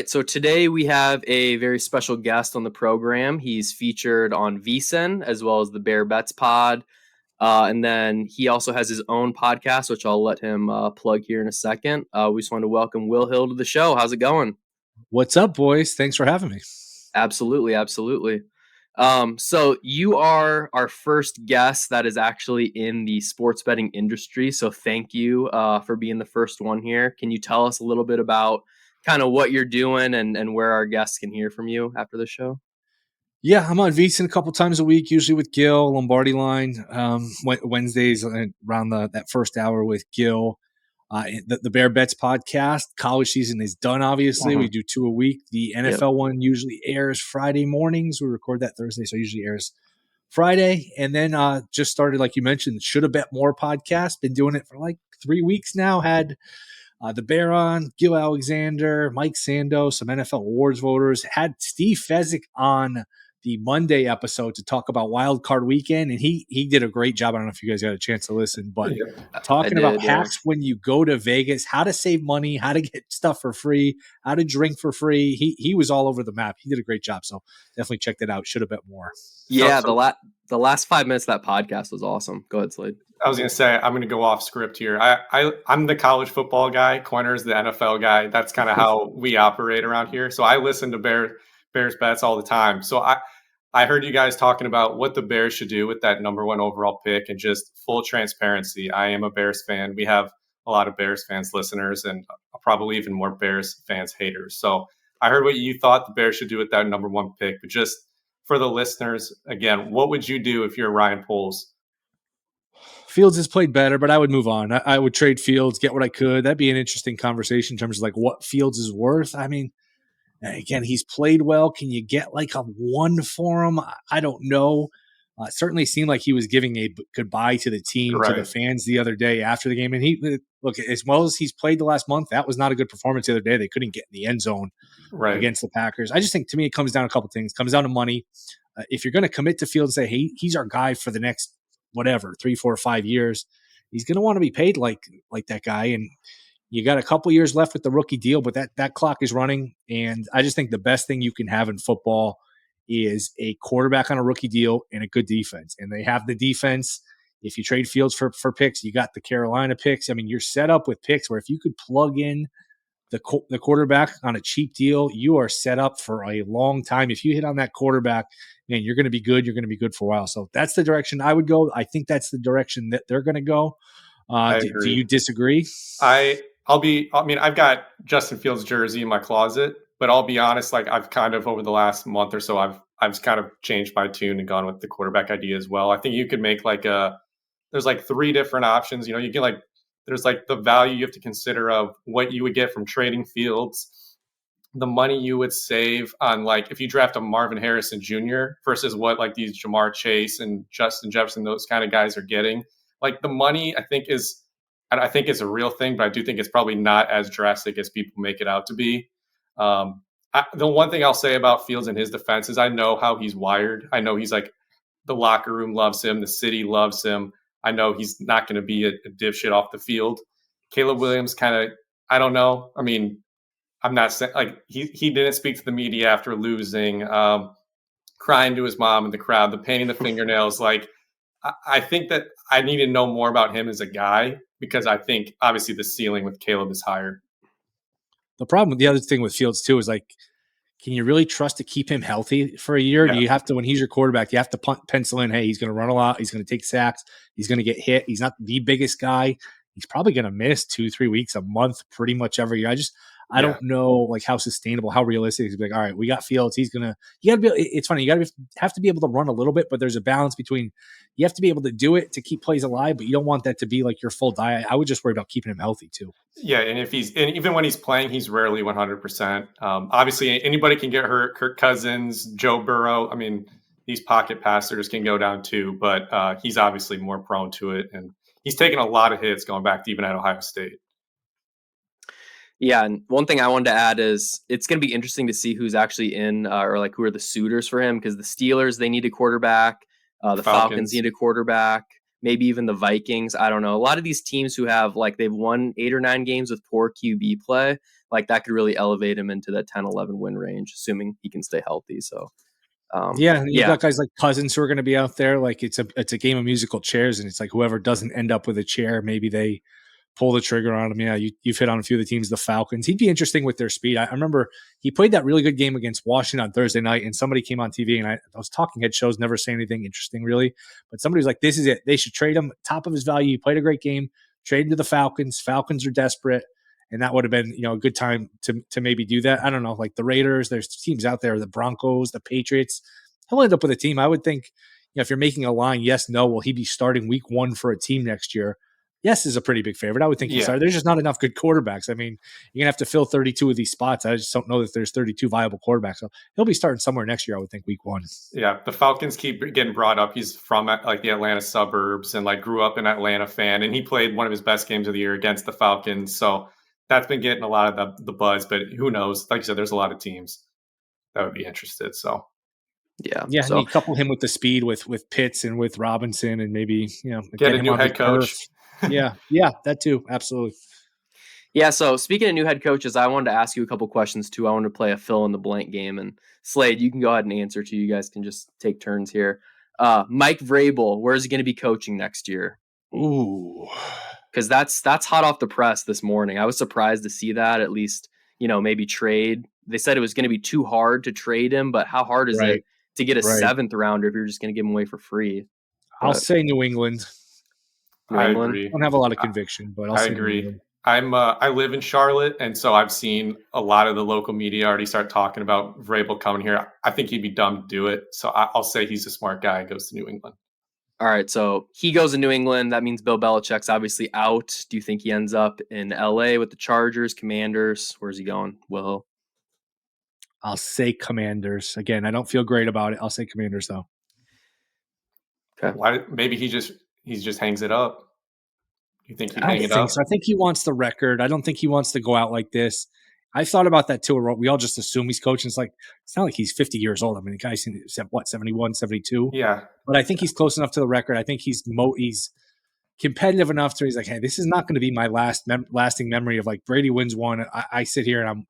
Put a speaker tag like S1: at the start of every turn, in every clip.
S1: right, so today we have a very special guest on the program. He's featured on VSiN as well as the Bear Bets Pod. And then he also has his own podcast, which I'll let him plug here in a second. We just want to welcome Will Hill to the show. How's it going?
S2: What's up, boys? Thanks for having me.
S1: Absolutely. So you are our first guest that is actually in the sports betting industry. So thank you for being the first one here. Can you tell us a little bit about kind of what you're doing and where our guests can hear from you after the show?
S2: Yeah, I'm on VSiN a couple times a week, usually with Gil, Lombardi Line, Wednesdays around that first hour with Gil. The Bear Bets podcast, college season is done, obviously. We do 2 a week. The NFL one usually airs Friday mornings. We record that Thursday, so it usually airs Friday. And then just started, like you mentioned, Shoulda Bet More podcast. Been doing it for like 3 weeks now. Had the Bear on, Gil Alexander, Mike Sando, some NFL awards voters. Had Steve Fezzik on the Monday episode to talk about Wild Card Weekend, and he did a great job. I don't know if you guys got a chance to listen, but talking about hacks when you go to Vegas, how to save money, how to get stuff for free, how to drink for free. He was all over the map. He did a great job, so definitely check that out. Shoulda Bet More.
S1: Yeah, the last 5 minutes of that podcast was awesome. Go ahead, Slade.
S3: I was going to say, I'm going to go off script here. I'm the college football guy. Coiner's the NFL guy. That's kind of how we operate around here. So I listen to Bears Bets all the time. So I heard you guys talking about what the Bears should do with that number 1 overall pick, and just full transparency. I am a Bears fan. We have a lot of Bears fans listeners, and probably even more Bears fans haters. So I heard what you thought the Bears should do with that number 1 pick, but just for the listeners, again, what would you do if you're Ryan Poles?
S2: Fields has played better, but I would move on. I would trade Fields, get what I could. That'd be an interesting conversation in terms of like what Fields is worth. I mean, again, he's played well. Can you get like a 1 for him? I don't know. It certainly seemed like he was giving a goodbye to the team, to the fans the other day after the game. And look, as well as he's played the last month, that was not a good performance the other day. They couldn't get in the end zone against the Packers. I just think, to me, it comes down to a couple things. It comes down to money. If you're going to commit to Fields and say, hey, he's our guy for the next, 3, 4, 5 years, he's going to want to be paid like that guy. And you got a couple years left with the rookie deal, but that clock is running. And I just think the best thing you can have in football is a quarterback on a rookie deal and a good defense. And they have the defense. If you trade Fields for picks, you got the Carolina picks. I mean, you're set up with picks where if you could plug in the quarterback on a cheap deal, you are set up for a long time. If you hit on that quarterback, man, you're going to be good. You're going to be good for a while. So that's the direction I would go. I think that's the direction that they're going to go. Do you disagree?
S3: I've got Justin Fields jersey in my closet, but I'll be honest, like I've kind of over the last month or so, I've kind of changed my tune and gone with the quarterback idea as well. I think you could make there's like 3 different options. You can there's like the value you have to consider of what you would get from trading Fields, the money you would save on like if you draft a Marvin Harrison Jr. versus what like these Jamar Chase and Justin Jefferson, those kind of guys are getting. Like the money, I think it's a real thing, but I do think it's probably not as drastic as people make it out to be. The one thing I'll say about Fields and his defense is I know how he's wired. I know he's like the locker room loves him, the city loves him. I know he's not going to be a dipshit off the field. Caleb Williams kind of, I don't know. I mean, I'm not saying like he didn't speak to the media after losing, crying to his mom in the crowd, the painting the fingernails. Like, I think that I need to know more about him as a guy because I think obviously the ceiling with Caleb is higher.
S2: The problem with the other thing with Fields too is like, can you really trust to keep him healthy for a year? Yeah. Do you have to, when he's your quarterback, you have to pencil in, hey, he's going to run a lot. He's going to take sacks. He's going to get hit. He's not the biggest guy. He's probably going to miss 2-3 weeks, a month, pretty much every year. I don't know like how sustainable, how realistic it's like, all right, we got Fields. He's going to, it's funny. You have to be able to run a little bit, but there's a balance between you have to be able to do it to keep plays alive, but you don't want that to be like your full diet. I would just worry about keeping him healthy too.
S3: Yeah. And even when he's playing, he's rarely 100%. Obviously anybody can get hurt. Kirk Cousins, Joe Burrow. I mean, these pocket passers can go down too, but he's obviously more prone to it. And he's taken a lot of hits going back to even at Ohio State.
S1: Yeah, and one thing I wanted to add is it's going to be interesting to see who's actually in or like who are the suitors for him because the Steelers, they need a quarterback. The Falcons need a quarterback. maybe even the Vikings. I don't know. A lot of these teams who have like they've won 8 or 9 games with poor QB play, like that could really elevate him into that 10-11 win range, assuming he can stay healthy. So
S2: Yeah, and you've
S1: yeah,
S2: got guys like Cousins who are going to be out there. Like it's a game of musical chairs, and it's like whoever doesn't end up with a chair, maybe they pull the trigger on him. Yeah, you've hit on a few of the teams, the Falcons. He'd be interesting with their speed. I remember he played that really good game against Washington on Thursday night, and somebody came on TV, and I was talking head shows, never say anything interesting really, but somebody was like, "This is it. They should trade him top of his value. He played a great game. Trade him to the Falcons. Falcons are desperate." And that would have been, a good time to maybe do that. I don't know, like the Raiders. There's teams out there, the Broncos, the Patriots. He'll end up with a team. I would think, if you're making a line, yes, no, will he be starting week 1 for a team next year? Yes is a pretty big favorite. I would think he started. There's just not enough good quarterbacks. I mean, you're going to have to fill 32 of these spots. I just don't know that there's 32 viable quarterbacks. So he'll be starting somewhere next year, I would think, week 1.
S3: Yeah, the Falcons keep getting brought up. He's from like the Atlanta suburbs and like grew up an Atlanta fan, and he played one of his best games of the year against the Falcons. So that's been getting a lot of the buzz, but who knows? Like you said, there's a lot of teams that would be interested. So
S2: yeah, and you couple him with the speed with Pitts and with Robinson, and maybe
S3: get a new head coach.
S2: Yeah, that too, absolutely.
S1: Yeah, so speaking of new head coaches, I wanted to ask you a couple questions too. I wanted to play a fill in the blank game, and Slade, you can go ahead and answer too. You guys can just take turns here. Mike Vrabel, where is he going to be coaching next year?
S2: Ooh,
S1: because that's hot off the press this morning. I was surprised to see that. At least maybe trade. They said it was going to be too hard to trade him, but how hard is it to get a 7th rounder if you're just going to give him away for free?
S2: I'll say New England.
S3: I agree.
S2: I don't have a lot of conviction, but I agree.
S3: I live in Charlotte, and so I've seen a lot of the local media already start talking about Vrabel coming here. I think he'd be dumb to do it, so I'll say he's a smart guy and goes to New England.
S1: All right, so he goes to New England. That means Bill Belichick's obviously out. Do you think he ends up in LA with the Chargers, Commanders? Where's he going, Will?
S2: I'll say Commanders. Again, I don't feel great about it. I'll say Commanders, though.
S3: Okay. Why? Maybe he just hangs it up. You think he'd hang it up?
S2: So. I think he wants the record. I don't think he wants to go out like this. I thought about that too. We all just assume he's coaching. It's not like he's 50 years old. I mean, the guy's 71, 72?
S3: Yeah.
S2: But I think he's close enough to the record. I think he's competitive enough to he's like, hey, this is not going to be my lasting memory of like Brady wins one. I sit here and I'm,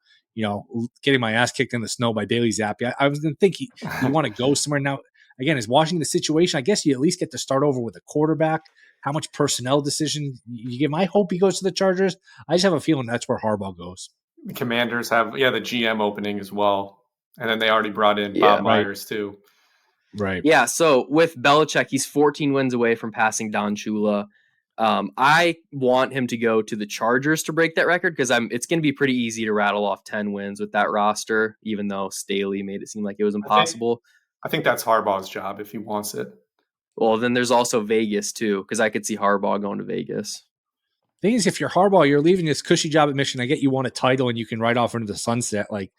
S2: getting my ass kicked in the snow by Bailey Zappi. I was going to think you want to go somewhere now. Again, is Washington the situation? I guess you at least get to start over with a quarterback. How much personnel decision you give him? I hope he goes to the Chargers. I just have a feeling that's where Harbaugh goes.
S3: The Commanders have, the GM opening as well. And then they already brought in Bob Myers too.
S2: Right.
S1: Yeah, so with Belichick, he's 14 wins away from passing Don Shula. I want him to go to the Chargers to break that record because it's going to be pretty easy to rattle off 10 wins with that roster, even though Staley made it seem like it was impossible.
S3: I think that's Harbaugh's job if he wants it.
S1: Well, then there's also Vegas too, because I could see Harbaugh going to Vegas.
S2: Thing is, if you're Harbaugh, you're leaving this cushy job at Michigan. I get you want a title and you can ride off into the sunset. Like,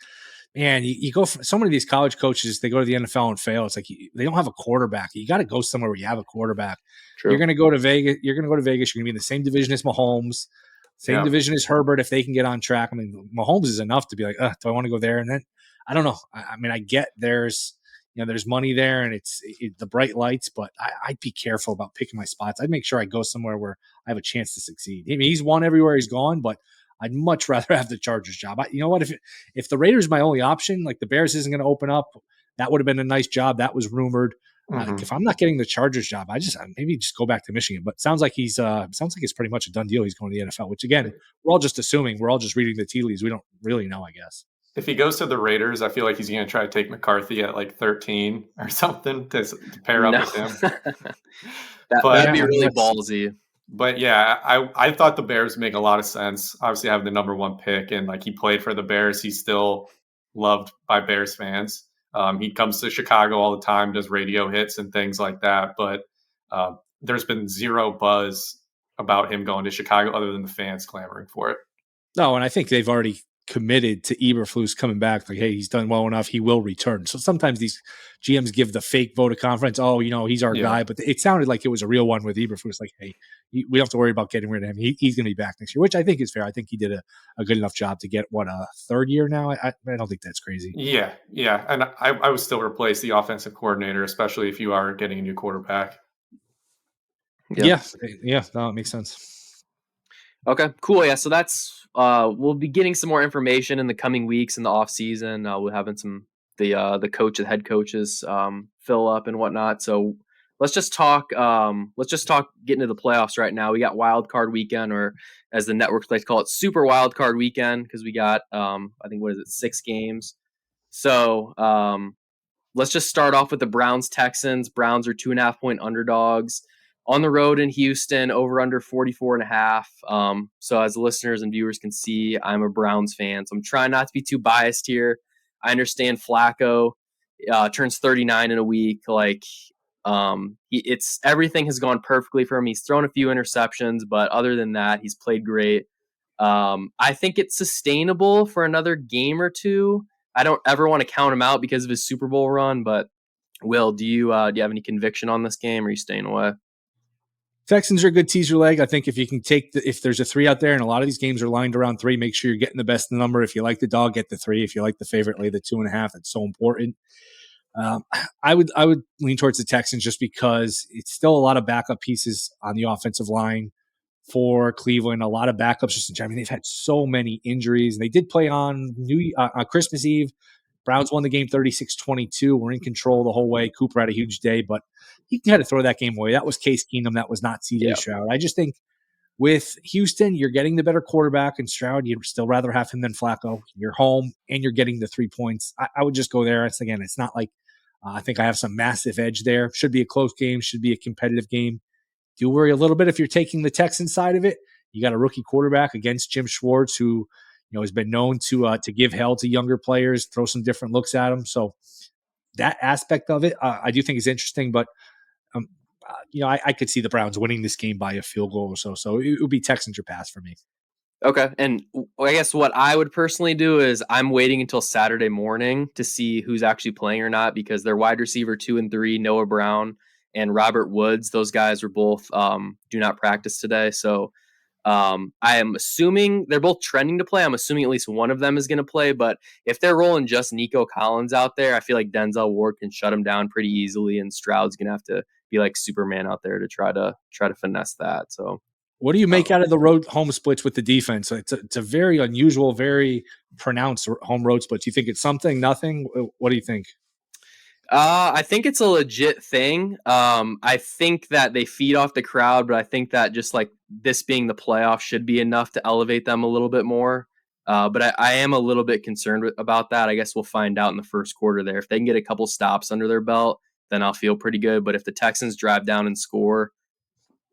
S2: man, you go for so many of these college coaches, they go to the NFL and fail. It's like they don't have a quarterback. You got to go somewhere where you have a quarterback. True. You're going to go to Vegas. You're going to go to Vegas. You're going to be in the same division as Mahomes, same division as Herbert if they can get on track. I mean, Mahomes is enough to be like, do I want to go there? And then I don't know. I mean, I get there's money there and it's the bright lights, but I'd be careful about picking my spots. I'd make sure I go somewhere where I have a chance to succeed. I mean, he's won everywhere he's gone, but I'd much rather have the Chargers job. You know what? If the Raiders are my only option, like the Bears isn't going to open up, that would have been a nice job. That was rumored. If I'm not getting the Chargers job, I maybe just go back to Michigan. But sounds like it's pretty much a done deal. He's going to the NFL, which again, we're all just assuming. We're all just reading the tea leaves. We don't really know, I guess.
S3: If he goes to the Raiders, I feel like he's going to try to take McCarthy at like 13 or something to pair up with him.
S1: That'd be really ballsy.
S3: But yeah, I thought the Bears make a lot of sense. Obviously, having the number 1 pick, and like he played for the Bears, he's still loved by Bears fans. He comes to Chicago all the time, does radio hits and things like that. But there's been zero buzz about him going to Chicago other than the fans clamoring for it.
S2: No, and I think they've already committed to Eberflus coming back. Like, hey, he's done well enough. He will return. So sometimes these GMs give the fake vote of confidence. Oh, he's our guy. But it sounded like it was a real one with Eberflus. Like, hey, we don't have to worry about getting rid of him. He's going to be back next year, which I think is fair. I think he did a good enough job to get, a third year now? I don't think that's crazy.
S3: Yeah. And I would still replace the offensive coordinator, especially if you are getting a new quarterback.
S1: Yeah.
S2: Yeah, no, it makes sense.
S1: Okay, cool. Yeah, so that's we'll be getting some more information in the coming weeks in the off season. We're having some the head coaches fill up and whatnot. So let's just talk getting to the playoffs right now. We got wild card weekend, or as the networks like to call it, super wild card weekend, because we got I think, what is it, 6 games. So let's just start off with the Browns Texans. Browns are 2.5 point underdogs on the road in Houston, over under 44.5. So as the listeners and viewers can see, I'm a Browns fan, so I'm trying not to be too biased here. I understand Flacco turns 39 in a week. Like, it's everything has gone perfectly for him. He's thrown a few interceptions, but other than that, he's played great. I think it's sustainable for another game or two. I don't ever want to count him out because of his Super Bowl run, but Will, do you have any conviction on this game, or are you staying away?
S2: Texans are a good teaser leg. I think if you can if there's a 3 out there, and a lot of these games are lined around 3, make sure you're getting the best number. If you like the dog, get the 3. If you like the favorite, lay the 2.5. It's so important. Um, I would lean towards the Texans just because it's still a lot of backup pieces on the offensive line for Cleveland. A lot of backups. I mean, they've had so many injuries. They did play on Christmas Eve. Browns won the game 36-22. We're in control the whole way. Cooper had a huge day, but he had to throw that game away. That was Case Keenum. That was not C.J.
S1: Yeah.
S2: Stroud. I just think with Houston, you're getting the better quarterback, and Stroud, you'd still rather have him than Flacco. You're home, and you're getting the 3 points. I would just go there. It's not like I think I have some massive edge there. Should be a close game. Should be a competitive game. Do worry a little bit if you're taking the Texan side of it. You got a rookie quarterback against Jim Schwartz, who has been known to give hell to younger players, throw some different looks at them. So that aspect of it, I do think is interesting. But I could see the Browns winning this game by a field goal or so. So it would be Texans or pass for me.
S1: Okay, and I guess what I would personally do is I'm waiting until Saturday morning to see who's actually playing or not, because their wide receiver 2 and 3, Noah Brown and Robert Woods, those guys were both do not practice today. So I am assuming they're both trending to play. I'm assuming at least one of them is going to play. But if they're rolling just Nico Collins out there, I feel like Denzel Ward can shut him down pretty easily, and Stroud's going to have to be like Superman out there to try to finesse that. So
S2: what do you make out of the road home splits with the defense? It's a very unusual, very pronounced home road splits. You think it's something, nothing? What do you think?
S1: I think it's a legit thing. I think that they feed off the crowd, but I think that just like this being the playoffs should be enough to elevate them a little bit more. But I am a little bit concerned about that. I guess we'll find out in the first quarter there. If they can get a couple stops under their belt, then I'll feel pretty good. But if the Texans drive down and score,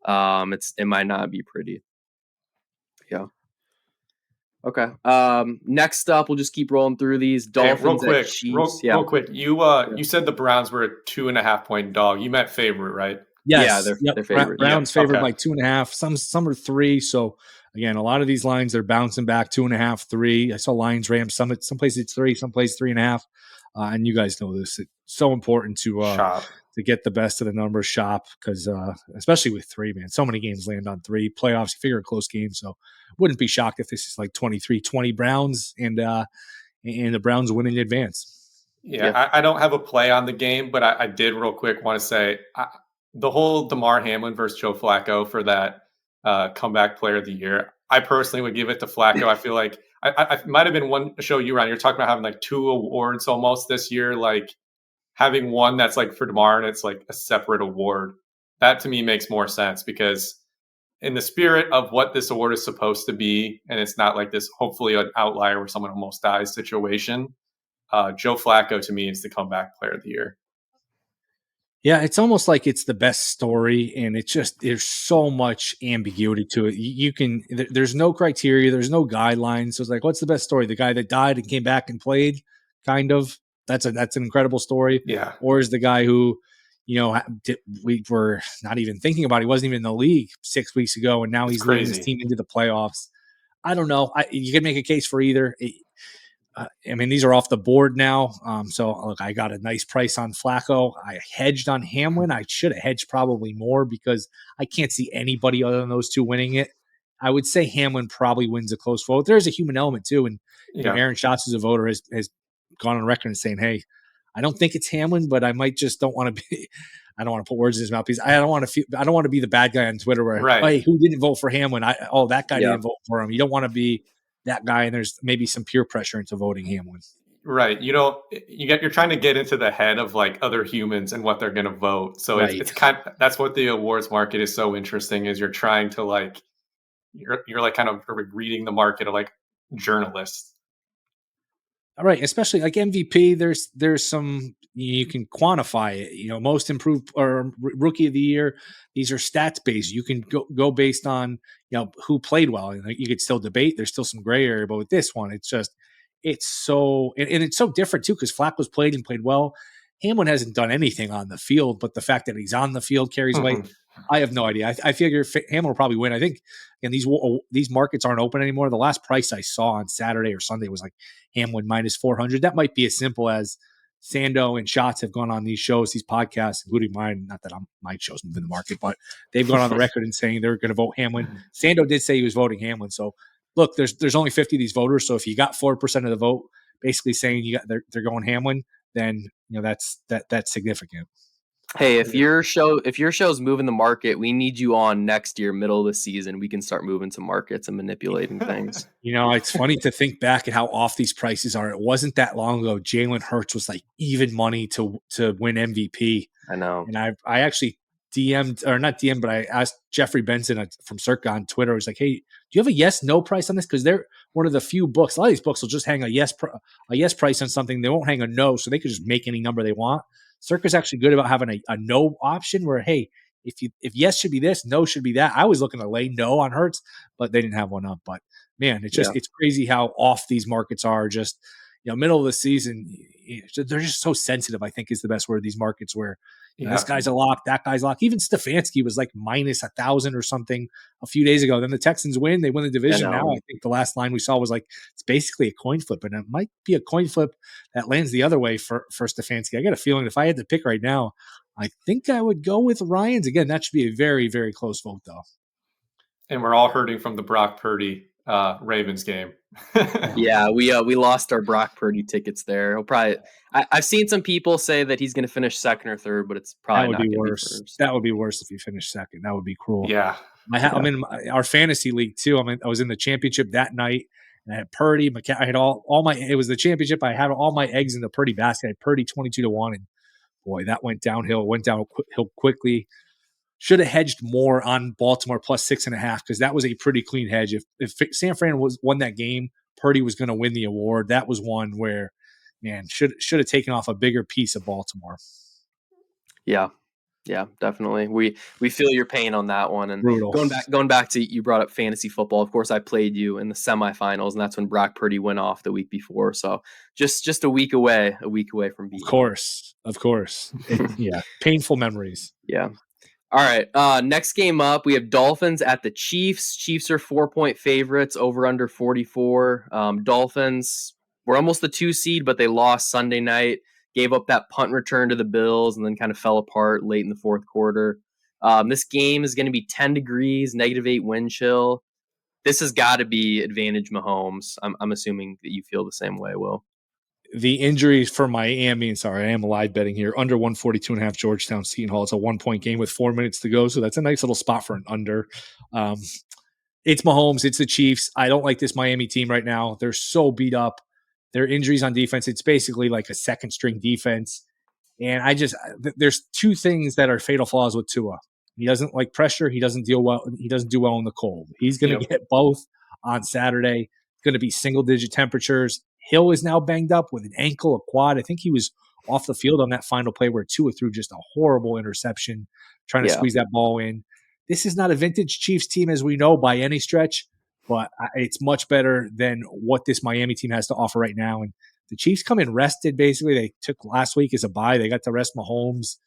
S1: it might not be pretty. Yeah. Okay. Next up, we'll just keep rolling through these. Dolphins
S3: real quick,
S1: at Chiefs.
S3: real quick. You said the Browns were a 2.5-point dog. You meant favorite, right?
S2: Yes.
S1: Yeah, they're favored.
S2: Browns favored by 2.5. Some are 3. So again, a lot of these lines they're bouncing back 2.5, 3. I saw lines ramp. Some places it's 3, some places 3.5. And you guys know this. It's so important to get the best of the numbers shop, because especially with 3, man, so many games land on 3. Playoffs, you figure a close game. So wouldn't be shocked if this is like 23-20 Browns and the Browns win in advance.
S3: Yeah. I don't have a play on the game, but I did real quick want to say the whole DeMar Hamlin versus Joe Flacco for that comeback player of the year. I personally would give it to Flacco. I feel like I might have been one show you were on. You're talking about having like 2 awards almost this year, like having one that's like for DeMar and it's like a separate award. That to me makes more sense, because in the spirit of what this award is supposed to be, and it's not like this hopefully an outlier where someone almost dies situation. Joe Flacco to me is the comeback player of the year.
S2: Yeah, it's almost like it's the best story, and it's just there's so much ambiguity to it. There's no criteria, there's no guidelines. So it's like, what's the best story? The guy that died and came back and played, kind of. That's an incredible story.
S3: Yeah.
S2: Or is the guy who, we were not even thinking about? He wasn't even in the league 6 weeks ago, and now he's leading his team into the playoffs. I don't know. You can make a case for either. These are off the board now. So look, I got a nice price on Flacco. I hedged on Hamlin. I should have hedged probably more, because I can't see anybody other than those 2 winning it. I would say Hamlin probably wins a close vote. There's a human element too. And Aaron Schatz, as a voter, has gone on record and saying, hey, I don't think it's Hamlin, but I might just don't want to be. I don't want to put words in his mouth because I don't want to feel. I don't want to be the bad guy on Twitter where,
S3: Right.
S2: hey, who didn't vote for Hamlin? That guy
S1: Yeah.
S2: didn't vote for him. You don't want to be that guy, and there's maybe some peer pressure into voting Hamlin.
S3: Right. You're trying to get into the head of like other humans and what they're going to vote. So
S2: Right.
S3: it's that's what the awards market is so interesting is you're trying to like, you're like kind of reading the market of like journalists.
S2: All right, especially like MVP, there's some you can quantify it. Most improved or rookie of the year. These are stats based. You can go based on who played well, and you could still debate. There's still some gray area, but with this one, it's so and it's so different too because Flacco's played and played well. Hamlin hasn't done anything on the field, but the fact that he's on the field carries weight. I have no idea. I figure Hamlin will probably win. I think, and these markets aren't open anymore. The last price I saw on Saturday or Sunday was like Hamlin minus 400. That might be as simple as Sando and Shots have gone on these shows, these podcasts, including mine. Not that my show's moving the market, but they've gone on the record and saying they're going to vote Hamlin. Sando did say he was voting Hamlin. So look, there's only 50 of these voters. So if you got 4% of the vote, basically saying they're going Hamlin, then that's significant.
S1: Hey, if your show's moving the market, we need you on next year, middle of the season. We can start moving some markets and manipulating things.
S2: It's funny to think back at how off these prices are. It wasn't that long ago. Jalen Hurts was like even money to win MVP.
S1: I know.
S2: And I actually DM'd, or not DM'd, but I asked Jeffrey Benson from Circa on Twitter. I was like, hey, do you have a yes/no price on this? Because they're one of the few books. A lot of these books will just hang a yes price on something. They won't hang a no, so they could just make any number they want. Circa's actually good about having a no option where, hey, if yes should be this, no should be that. I was looking to lay no on Hurts, but they didn't have one up. But man, it's crazy how off these markets are. Just middle of the season, they're just so sensitive. I think is the best word. These markets where this guy's a lock, that guy's a lock. Even Stefanski was like minus 1,000 or something a few days ago. Then the Texans win; they win the division. Now I think the last line we saw was like it's basically a coin flip, and it might be a coin flip that lands the other way for Stefanski. I got a feeling if I had to pick right now, I think I would go with Ryans. Again, that should be a very, very close vote, though.
S3: And we're all hurting from the Brock Purdy Ravens game.
S1: Yeah, we lost our Brock Purdy tickets there. He'll probably. I've seen some people say that he's going to finish second or third, but it's probably not going to be first.
S2: That would be worse if you finished second. That would be cruel.
S3: Yeah.
S2: I'm in our fantasy league too. I was in the championship that night, and I had Purdy. I had all my. It was the championship. I had all my eggs in the Purdy basket. I had Purdy 22-1, and boy, that went downhill. Went downhill quickly. Should have hedged more on Baltimore plus 6.5 because that was a pretty clean hedge. If San Fran won that game, Purdy was going to win the award. That was one where, man, should have taken off a bigger piece of Baltimore.
S1: Yeah, definitely. We feel your pain on that one. And
S2: brutal.
S1: Going back to you brought up fantasy football. Of course, I played you in the semifinals, and that's when Brock Purdy went off the week before. So just a week away from beating.
S2: Of course. Painful memories.
S1: Yeah. All right. Next game up, we have Dolphins at the Chiefs. Chiefs are 4-point favorites, over under 44. Dolphins were almost the 2 seed, but they lost Sunday night, gave up that punt return to the Bills, and then kind of fell apart late in the fourth quarter. This game is going to be 10 degrees, -8 wind chill. This has got to be advantage Mahomes. I'm assuming that you feel the same way, Will.
S2: The injuries for Miami, and sorry, I am live betting here, under 142.5 Georgetown Seton Hall. It's a 1-point game with 4 minutes to go, so that's a nice little spot for an under. It's Mahomes. It's the Chiefs. I don't like this Miami team right now. They're so beat up. Their injuries on defense, it's basically like a second-string defense. And there's two things that are fatal flaws with Tua. He doesn't like pressure. He doesn't do well in the cold. He's going to get both on Saturday. It's going to be single-digit temperatures. Hill is now banged up with an ankle, a quad. I think he was off the field on that final play where Tua threw just a horrible interception, trying to squeeze that ball in. This is not a vintage Chiefs team as we know by any stretch, but it's much better than what this Miami team has to offer right now. And the Chiefs come in rested, basically. They took last week as a bye. They got to rest Mahomes.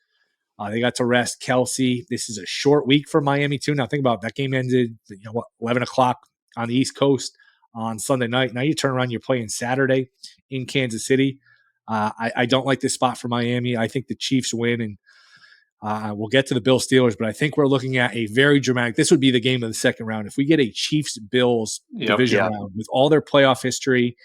S2: They got to rest Kelsey. This is a short week for Miami, too. Now, think about it. That game ended 11 o'clock on the East Coast on Sunday night. Now you turn around, you're playing Saturday in Kansas City. I don't like this spot for Miami. I think the Chiefs win, and we'll get to the Bills Steelers, but I think we're looking at a very dramatic. This would be the game of the second round. If we get a Chiefs Bills division round with all their playoff history,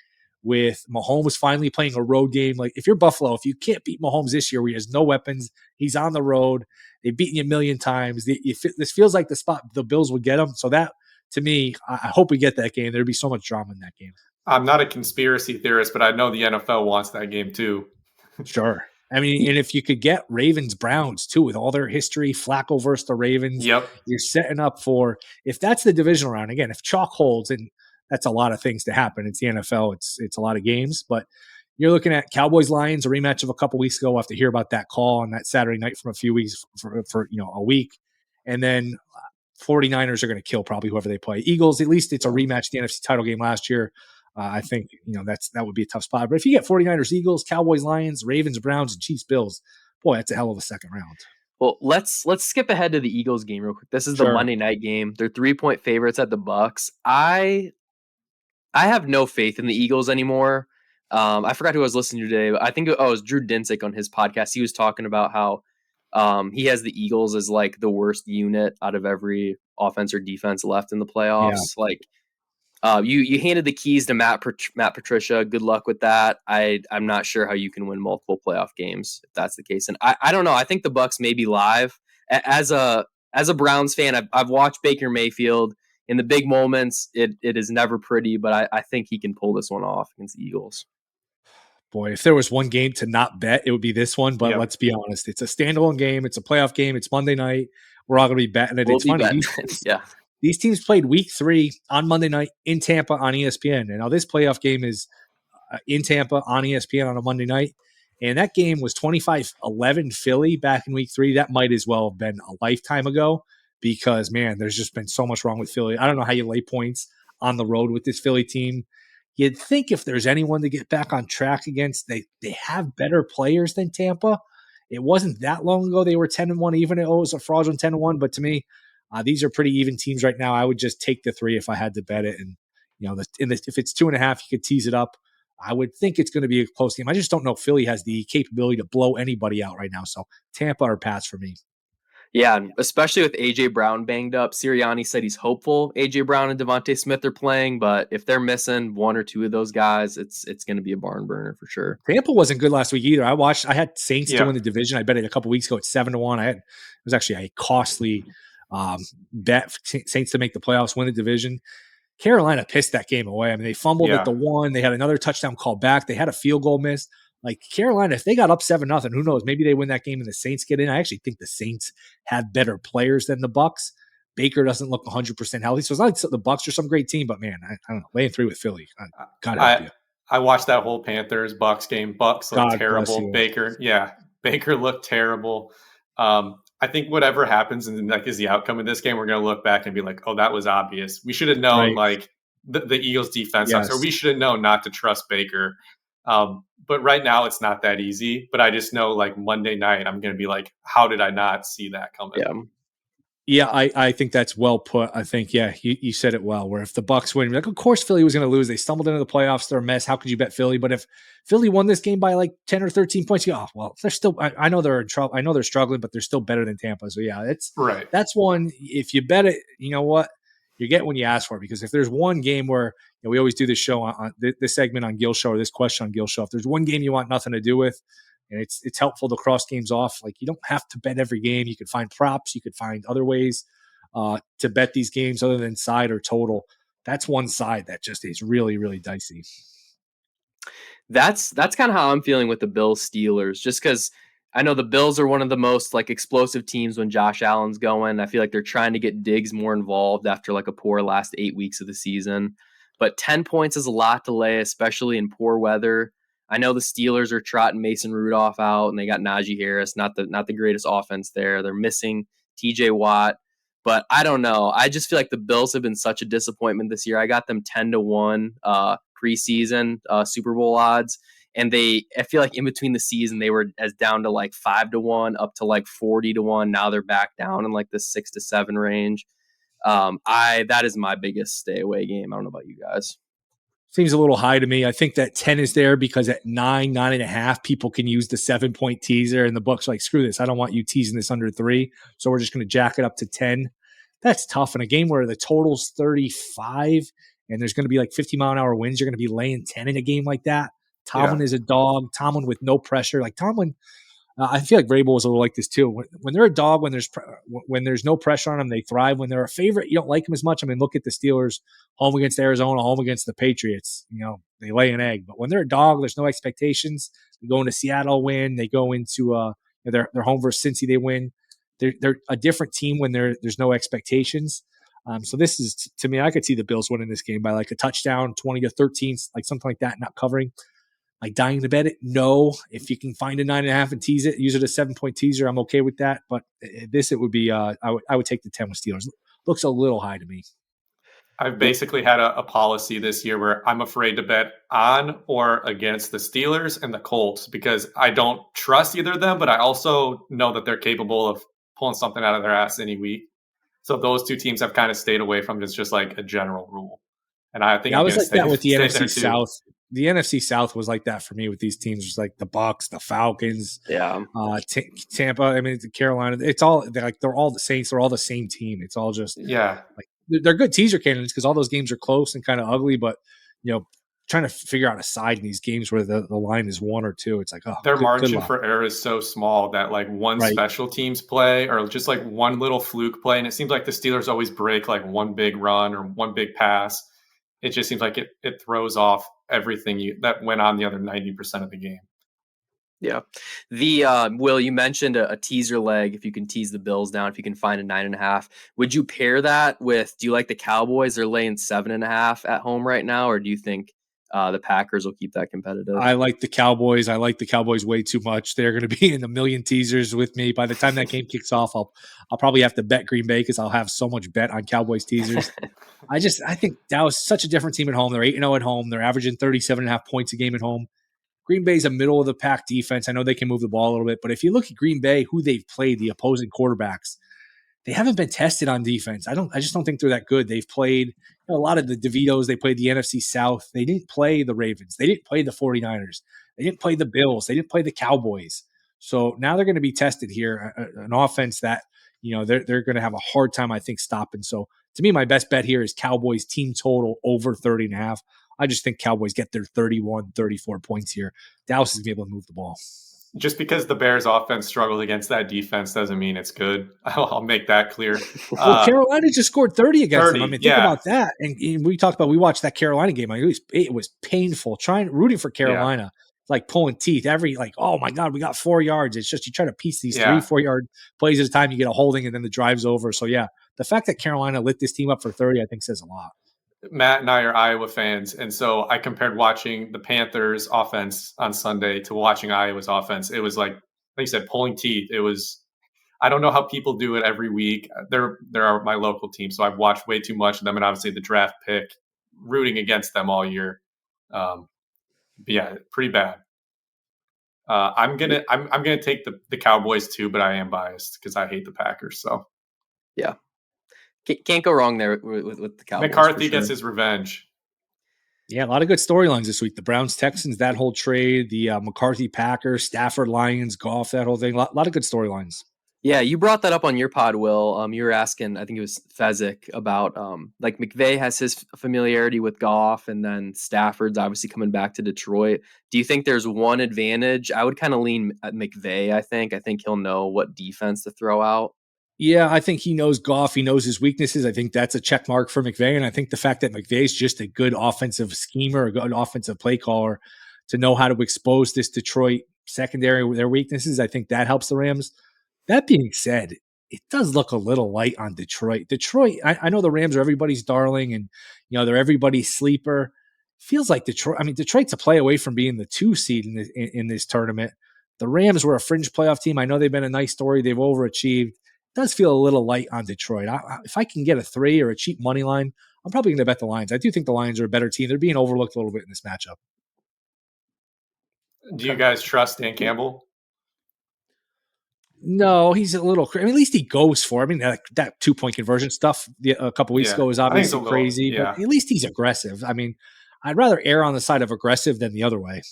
S2: with Mahomes finally playing a road game. Like if you're Buffalo, if you can't beat Mahomes this year where he has no weapons, he's on the road, they've beaten you a million times. This feels like the spot the Bills would get him. So that, to me, I hope we get that game. There'd be so much drama in that game.
S3: I'm not a conspiracy theorist, but I know the NFL wants that game too.
S2: Sure. I mean, and if you could get Ravens Browns too, with all their history, Flacco versus the Ravens,
S3: Yep.
S2: you're setting up for, if that's the divisional round, again, if chalk holds, and that's a lot of things to happen. It's the NFL. It's a lot of games, but you're looking at Cowboys Lions, a rematch of a couple weeks ago. We'll have to hear about that call on that Saturday night from a few weeks for a week. And then 49ers are going to kill probably whoever they play. Eagles, at least it's a rematch, the NFC title game last year. I think, that would be a tough spot. But if you get 49ers, Eagles, Cowboys, Lions, Ravens, Browns, and Chiefs, Bills, boy, that's a hell of a second round.
S1: Well, let's skip ahead to the Eagles game real quick. This is the Monday night game. They're 3-point favorites at the Bucks. I have no faith in the Eagles anymore. I forgot who I was listening to today, but I think it was Drew Dinsick on his podcast. He was talking about how he has the Eagles as like the worst unit out of every offense or defense left in the playoffs. Yeah. Like you handed the keys to Matt Patricia. Good luck with that. I'm not sure how you can win multiple playoff games if that's the case. And I don't know. I think the Bucks may be live. As a Browns fan, I've watched Baker Mayfield in the big moments. It is never pretty, but I think he can pull this one off against the Eagles.
S2: Boy, if there was one game to not bet, it would be this one. But let's be honest, it's a standalone game. It's a playoff game. It's Monday night. We're all going to be betting it. It's funny. These teams played week 3 on Monday night in Tampa on ESPN. And now this playoff game is in Tampa on ESPN on a Monday night. And that game was 25-11 Philly back in week 3. That might as well have been a lifetime ago because, man, there's just been so much wrong with Philly. I don't know how you lay points on the road with this Philly team. You'd think if there's anyone to get back on track against, they have better players than Tampa. It wasn't that long ago they were 10-1, even it was a fraudulent 10-1. But to me, these are pretty even teams right now. I would just take the 3 if I had to bet it. And if it's 2.5, you could tease it up. I would think it's going to be a close game. I just don't know if Philly has the capability to blow anybody out right now. So Tampa or pass for me.
S1: Yeah, especially with A.J. Brown banged up. Sirianni said he's hopeful A.J. Brown and Devontae Smith are playing, but if they're missing one or two of those guys, it's going to be a barn burner for sure.
S2: Tampa wasn't good last week either. I had Saints to win the division. I bet it a couple weeks ago at 7-1. It was actually a costly bet for Saints to make the playoffs, win the division. Carolina pissed that game away. I mean, they fumbled at the 1. They had another touchdown called back. They had a field goal missed. Like Carolina, if they got up 7-0, who knows? Maybe they win that game and the Saints get in. I actually think the Saints have better players than the Bucks. Baker doesn't look 100% healthy. So it's not like the Bucks are some great team, but man, I don't know. Laying 3 with Philly. Gotta help you.
S3: I watched that whole Panthers Bucks game. Bucks looked terrible. Baker looked terrible. I think whatever happens and is the outcome of this game, we're going to look back and be like, oh, that was obvious. We should have known the Eagles defense sucks, or we should have known not to trust Baker. But right now it's not that easy. But I just know Monday night, I'm going to be like, how did I not see that coming?
S2: Yeah, I think that's well put. I think, you said it well, where if the Bucks win, of course Philly was going to lose. They stumbled into the playoffs. They're a mess. How could you bet Philly? But if Philly won this game by 10 or 13 points, you go, well, they're still, I know they're in trouble. I know they're struggling, but they're still better than Tampa. So it's right. That's one, if you bet it, you know what? You get when you ask for it, because if there's one game where we always do this show on this segment on Gil Show, or this question on Gil Show, if there's one game you want nothing to do with, and it's helpful to cross games off, you don't have to bet every game. You could find props, you could find other ways to bet these games other than side or total. That's one side that just is really, really dicey.
S1: That's kind of how I'm feeling with the Bills Steelers, just because I know the Bills are one of the most explosive teams when Josh Allen's going. I feel like they're trying to get Diggs more involved after a poor last 8 weeks of the season. But 10 points is a lot to lay, especially in poor weather. I know the Steelers are trotting Mason Rudolph out, and they got Najee Harris, not the greatest offense there. They're missing TJ Watt. But I don't know. I just feel like the Bills have been such a disappointment this year. I got them 10-1 preseason Super Bowl odds. And I feel like in between the season, they were as down to 5-1 up to 40-1. Now they're back down in the 6-7 range. That is my biggest stay away game. I don't know about you guys.
S2: Seems a little high to me. I think that 10 is there because at 9.5, people can use the 7-point teaser, and the book's like, screw this. I don't want you teasing this under 3. So we're just going to jack it up to 10. That's tough in a game where the total's 35 and there's going to be like 50-mile-an-hour winds, you're going to be laying 10 in a game like that. Tomlin
S3: Yeah.
S2: is a dog. Tomlin with no pressure. Like Tomlin, I feel like Vrabel was a little like this too. When they're a dog, when there's no pressure on them, they thrive. When they're a favorite, you don't like them as much. I mean, look at the Steelers, home against Arizona, home against the Patriots. They lay an egg. But when they're a dog, there's no expectations. They go into Seattle, win. They go into they're home versus Cincy, they win. They're a different team when there's no expectations. So this is, to me, I could see the Bills winning this game by like a touchdown, 20-13, like something like that, not covering. Like dying to bet it? No. If you can find a 9.5 and tease it, use it as 7-point teaser, I'm okay with that. But it would be I would take the 10 with Steelers. Looks a little high to me.
S3: I've basically had a policy this year where I'm afraid to bet on or against the Steelers and the Colts because I don't trust either of them, but I also know that they're capable of pulling something out of their ass any week. So those two teams have kind of stayed away from just like a general rule. And I think
S2: Yeah, I
S3: I'm
S2: was
S3: going to
S2: like that with the
S3: stay there
S2: NFC
S3: too.
S2: South. The NFC South was like that for me with these teams. It was like the Bucks, the Falcons,
S1: Yeah.
S2: Tampa. I mean, Carolina. It's all they're all the Saints. They're all the same team. It's all just
S3: Yeah.
S2: like they're good teaser candidates because all those games are close and kind of ugly. But trying to figure out a side in these games where the line is 1 or 2, it's like, oh,
S3: Their
S2: good
S3: margin
S2: luck.
S3: for error is so small that like one
S2: Right.
S3: special teams play or just like one little fluke play, and it seems like the Steelers always break like one big run or one big pass. It just seems like it throws off everything that went on the other 90% of the game.
S1: Yeah. The Will, you mentioned a teaser leg. If you can tease the Bills down, if you can find a 9.5, would you pair that with? Do you like the Cowboys? They're laying 7.5 at home right now, or do you think the Packers will keep that competitive?
S2: I like the Cowboys. I like the Cowboys way too much. They're going to be in a million teasers with me. By the time that game kicks off, I'll probably have to bet Green Bay because I'll have so much bet on Cowboys teasers. I think Dallas is such a different team at home. They're 8-0 at home. They're averaging 37.5 points a game at home. Green Bay's a middle of the pack defense. I know they can move the ball a little bit, but if you look at Green Bay, who they've played, the opposing quarterbacks, they haven't been tested on defense. I just don't think they're that good. They've played a lot of the DeVitos. They played the NFC South. They didn't play the Ravens. They didn't play the 49ers. They didn't play the Bills. They didn't play the Cowboys. So now they're going to be tested here. An offense that, they're going to have a hard time, I think, stopping. So to me, my best bet here is Cowboys team total over 30.5. I just think Cowboys get their 31, 34 points here. Dallas is going to be able to move the ball.
S3: Just because the Bears offense struggled against that defense doesn't mean it's good. I'll make that clear.
S2: Well, Carolina just scored 30 against them. I mean, think
S3: yeah.
S2: about that. And we watched that Carolina game. It was painful. Rooting for Carolina, like pulling teeth. Oh my God, we got 4 yards. It's just you try to piece these 3-4 yard plays at a time. You get a holding and then the drive's over. So yeah, the fact that Carolina lit this team up for 30, I think says a lot.
S3: Matt and I are Iowa fans, and so I compared watching the Panthers offense on Sunday to watching Iowa's offense. It was like you said, pulling teeth. It was, I don't know how people do it every week. They're my local team, so I've watched way too much of them, and obviously the draft pick, rooting against them all year. But yeah, pretty bad. I'm gonna take the Cowboys too, but I am biased because I hate the Packers. So
S1: yeah. Can't go wrong there with the Cowboys.
S3: McCarthy gets his revenge.
S2: Yeah, a lot of good storylines this week. The Browns, Texans, that whole trade, the McCarthy Packers, Stafford Lions, Goff, that whole thing. A lot of good storylines.
S1: Yeah, you brought that up on your pod, Will. You were asking, I think it was Fezzik, about like McVay has his familiarity with Goff, and then Stafford's obviously coming back to Detroit. Do you think there's one advantage? I would kind of lean at McVay. I think he'll know what defense to throw out.
S2: Yeah, I think he knows Goff. He knows his weaknesses. I think that's a check mark for McVay. And I think the fact that McVay is just a good offensive schemer, a good offensive play caller to know how to expose this Detroit secondary with their weaknesses, I think that helps the Rams. That being said, it does look a little light on Detroit. I know the Rams are everybody's darling and, they're everybody's sleeper. Feels like Detroit. I mean, Detroit's a play away from being the 2 seed in this tournament. The Rams were a fringe playoff team. I know they've been a nice story. They've overachieved. Does feel a little light on Detroit. If I can get a 3 or a cheap money line, I'm probably going to bet the Lions. I do think the Lions are a better team. They're being overlooked a little bit in this matchup.
S3: Do you guys trust Dan Campbell?
S2: No, he's a little. At least he goes for. That 2-point conversion stuff a couple weeks ago was obviously crazy, but at least he's aggressive. I'd rather err on the side of aggressive than the other way.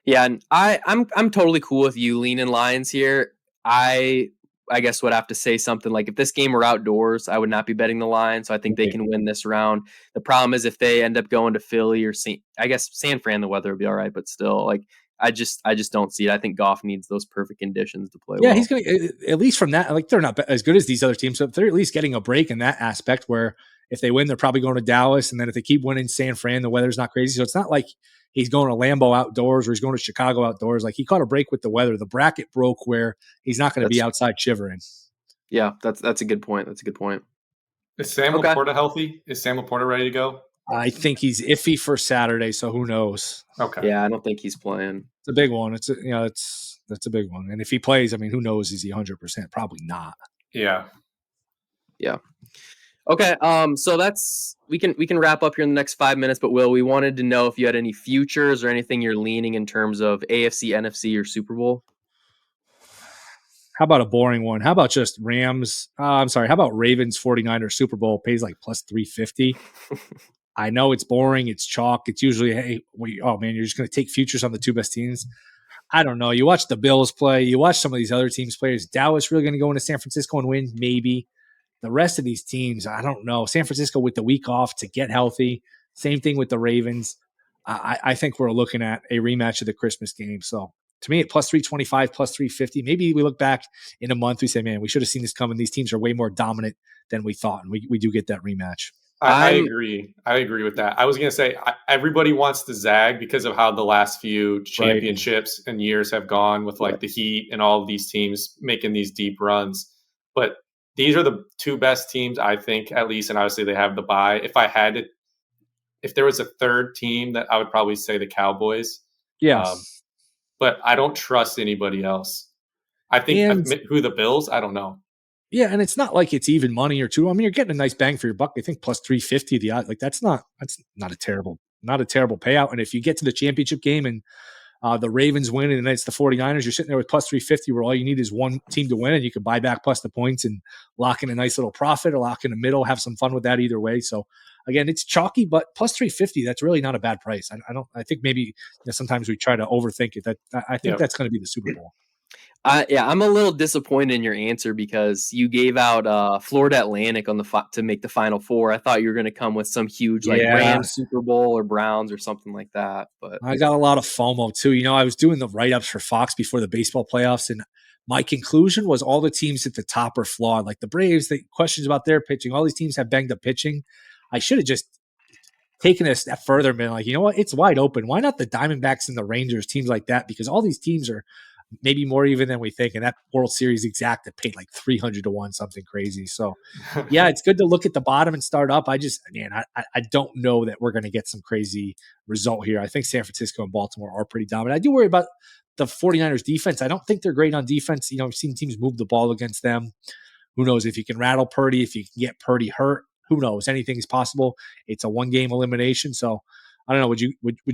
S1: Yeah, and I'm totally cool with you leaning Lions here. I guess would have to say something like, if this game were outdoors, I would not be betting the line. So I think they
S2: Right.
S1: can win this round. The problem is if they end up going to Philly or I guess San Fran, the weather would be all right, but still, like I just don't see it. I think Goff needs those perfect conditions to play
S2: Yeah, he's
S1: well.
S2: going to, at least from that, like they're not as good as these other teams. So they're at least getting a break in that aspect where if they win, they're probably going to Dallas. And then if they keep winning San Fran, the weather's not crazy. So it's not like he's going to Lambeau outdoors or he's going to Chicago outdoors. Like he caught a break with the weather. The bracket broke where he's not going to be
S1: That's
S2: outside shivering.
S1: Yeah, that's a good point. That's a good point.
S3: Is Sam
S1: Okay.
S3: Laporta healthy? Is Sam Laporta ready to go?
S2: I think he's iffy for Saturday, so who knows?
S3: Okay.
S1: Yeah, I don't think he's playing.
S2: It's a big one. That's a big one. And if he plays, I mean, who knows? Is he 100%? Probably not.
S3: Yeah.
S1: Yeah. Okay. So we can wrap up here in the next 5 minutes. But Will, we wanted to know if you had any futures or anything you're leaning in terms of AFC, NFC, or Super Bowl.
S2: How about a boring one? How about just Rams? I'm sorry. How about Ravens 49ers Super Bowl pays like plus 350? I know it's boring. It's chalk. It's usually, hey, you're just going to take futures on the two best teams. I don't know. You watch the Bills play. You watch some of these other teams play. Is Dallas really going to go into San Francisco and win? Maybe. The rest of these teams, I don't know. San Francisco with the week off to get healthy. Same thing with the Ravens. I think we're looking at a rematch of the Christmas game. So to me, at plus 325, plus 350, maybe we look back in a month, we say, man, we should have seen this coming. These teams are way more dominant than we thought. And we do get that rematch.
S3: I agree. I agree with that. I was going to say everybody wants to zag because of how the last few championships and years have gone with like the Heat and all of these teams making these deep runs. But these are the two best teams, I think, at least. And obviously they have the bye. If there was a third team, that I would probably say the Cowboys.
S2: Yes.
S3: But I don't trust anybody else. I think who the Bills, I don't know.
S2: Yeah, and it's not like it's even money or two. I mean, you're getting a nice bang for your buck. I think plus 350 the odds. Like that's not a terrible payout. And if you get to the championship game and the Ravens win and it's the 49ers, you're sitting there with plus 350 where all you need is one team to win and you can buy back plus the points and lock in a nice little profit or lock in the middle, have some fun with that either way. So again, it's chalky, but plus 350, that's really not a bad price. I think maybe sometimes we try to overthink it. I think that's going to be the Super Bowl.
S1: I'm a little disappointed in your answer because you gave out Florida Atlantic on to make the Final Four. I thought you were going to come with some huge like Rams Super Bowl or Browns or something like that. But
S2: I got a lot of FOMO too. I was doing the write-ups for Fox before the baseball playoffs, and my conclusion was all the teams at the top are flawed. Like the Braves, the questions about their pitching, all these teams have banged up pitching. I should have just taken it a step further and been like, you know what? It's wide open. Why not the Diamondbacks and the Rangers, teams like that? Because all these teams are maybe more even than we think. And that World Series exact that paid like 300 to 1, something crazy. So yeah, it's good to look at the bottom and start up. I don't know that we're going to get some crazy result here. I think San Francisco and Baltimore are pretty dominant. I do worry about the 49ers defense. I don't think they're great on defense. I've seen teams move the ball against them. Who knows if you can rattle Purdy, if you can get Purdy hurt, who knows? Anything is possible. It's a 1-game elimination. So I don't know. Would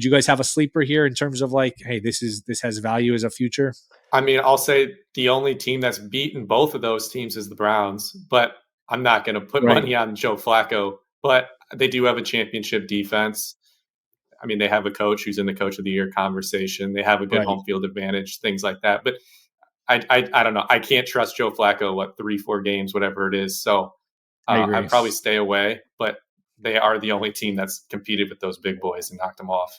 S2: you guys have a sleeper here in terms of like, hey, this has value as a future?
S3: I mean, I'll say the only team that's beaten both of those teams is the Browns, but I'm not going to put money on Joe Flacco. But they do have a championship defense. I mean, they have a coach who's in the Coach of the Year conversation. They have a good home field advantage, things like that. But I don't know. I can't trust Joe Flacco. 3-4 games, whatever it is. So I'd probably stay away. But they are the only team that's competed with those big boys and knocked them off.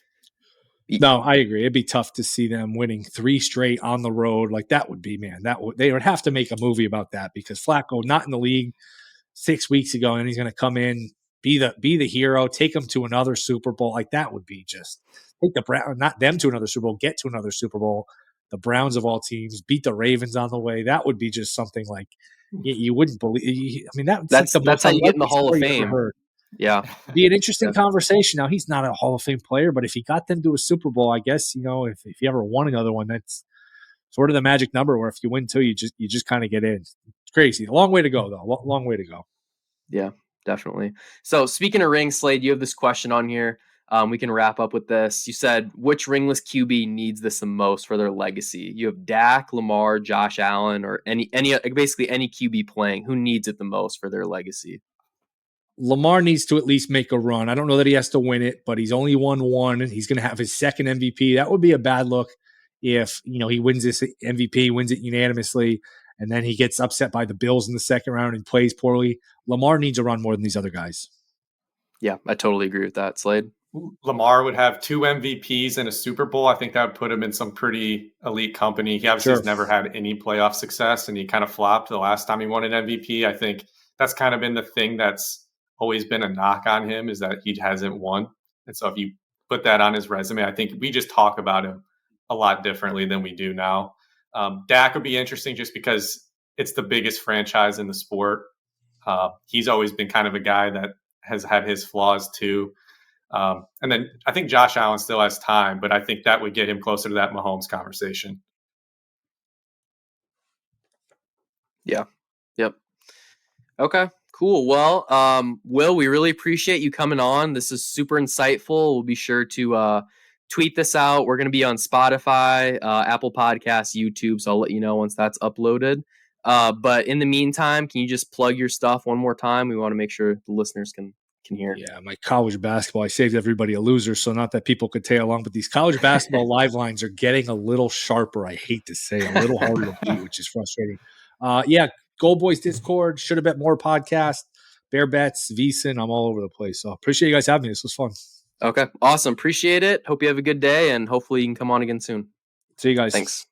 S2: No, I agree. It'd be tough to see them winning 3 straight on the road. Like that would be, man, they would have to make a movie about that because Flacco not in the league 6 weeks ago, and he's going to come in, be the hero, take them to another Super Bowl. Like that would be just take the Browns, not them to another Super Bowl, get to another Super Bowl. The Browns of all teams beat the Ravens on the way. That would be just something like you wouldn't believe. I mean, that's
S1: how you get in the Hall of Fame. Yeah.
S2: Be an interesting conversation. Now, he's not a Hall of Fame player, but if he got them to a Super Bowl, I guess, if he ever won another one, that's sort of the magic number where if you win 2, you just kind of get in. It's crazy. A long way to go, though. Long way to go.
S1: Yeah, definitely. So speaking of rings, Slade, you have this question on here. We can wrap up with this. You said, which ringless QB needs this the most for their legacy? You have Dak, Lamar, Josh Allen, or basically any QB playing. Who needs it the most for their legacy?
S2: Lamar needs to at least make a run. I don't know that he has to win it, but he's only won 1. He's going to have his second MVP. That would be a bad look if, he wins this MVP, wins it unanimously, and then he gets upset by the Bills in the second round and plays poorly. Lamar needs a run more than these other guys.
S1: Yeah, I totally agree with that, Slade.
S3: Lamar would have 2 MVPs and a Super Bowl. I think that would put him in some pretty elite company. He obviously has never had any playoff success, and he kind of flopped the last time he won an MVP. I think that's kind of been the thing that's always been a knock on him, is that he hasn't won. And so if you put that on his resume, I think we just talk about him a lot differently than we do now. Dak would be interesting just because it's the biggest franchise in the sport. He's always been kind of a guy that has had his flaws too. And then I think Josh Allen still has time, but I think that would get him closer to that Mahomes conversation.
S1: Yeah. Yep. Okay, cool. Well, Will, we really appreciate you coming on. This is super insightful. We'll be sure to tweet this out. We're going to be on Spotify, Apple Podcasts, YouTube, so I'll let you know once that's uploaded. But in the meantime, can you just plug your stuff one more time? We want to make sure the listeners can hear.
S2: Yeah, my college basketball, I saved everybody a loser, so not that people could tail along, but these college basketball live lines are getting a little sharper, I hate to say, a little harder to beat, which is frustrating. Yeah, Gold Boys Discord, Shoulda Bet More podcast, Bear Bets, VSiN, I'm all over the place. So appreciate you guys having me. This was fun.
S1: Okay, awesome. Appreciate it. Hope you have a good day, and hopefully you can come on again soon.
S2: See you guys.
S1: Thanks.